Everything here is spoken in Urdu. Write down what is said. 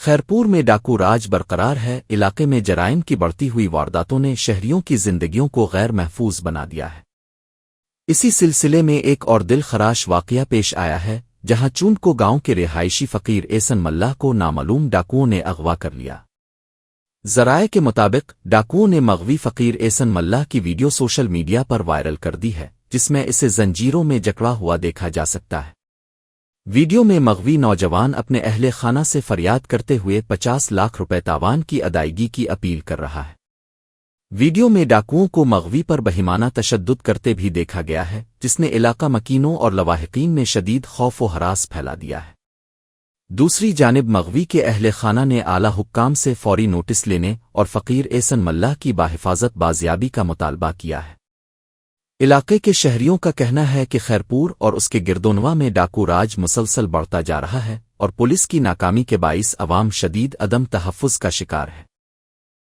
خیرپور میں ڈاکو راج برقرار ہے۔ علاقے میں جرائم کی بڑھتی ہوئی وارداتوں نے شہریوں کی زندگیوں کو غیر محفوظ بنا دیا ہے۔ اسی سلسلے میں ایک اور دل خراش واقعہ پیش آیا ہے، جہاں چونڈ کو گاؤں کے رہائشی فقیر احسن ملہ کو نامعلوم ڈاکوؤں نے اغوا کر لیا۔ ذرائع کے مطابق ڈاکوؤں نے مغوی فقیر احسن ملہ کی ویڈیو سوشل میڈیا پر وائرل کر دی ہے، جس میں اسے زنجیروں میں جکڑا ہوا دیکھا جا سکتا ہے۔ ویڈیو میں مغوی نوجوان اپنے اہل خانہ سے فریاد کرتے ہوئے 50 لاکھ روپے تاوان کی ادائیگی کی اپیل کر رہا ہے۔ ویڈیو میں ڈاکوؤں کو مغوی پر بہیمانہ تشدد کرتے بھی دیکھا گیا ہے، جس نے علاقہ مکینوں اور لواحقین میں شدید خوف و ہراس پھیلا دیا ہے۔ دوسری جانب مغوی کے اہل خانہ نے اعلیٰ حکام سے فوری نوٹس لینے اور فقیر احسن ملہ کی بحفاظت بازیابی کا مطالبہ کیا ہے۔ علاقے کے شہریوں کا کہنا ہے کہ خیرپور اور اس کے گردونواں میں ڈاکو راج مسلسل بڑھتا جا رہا ہے اور پولیس کی ناکامی کے باعث عوام شدید عدم تحفظ کا شکار ہے۔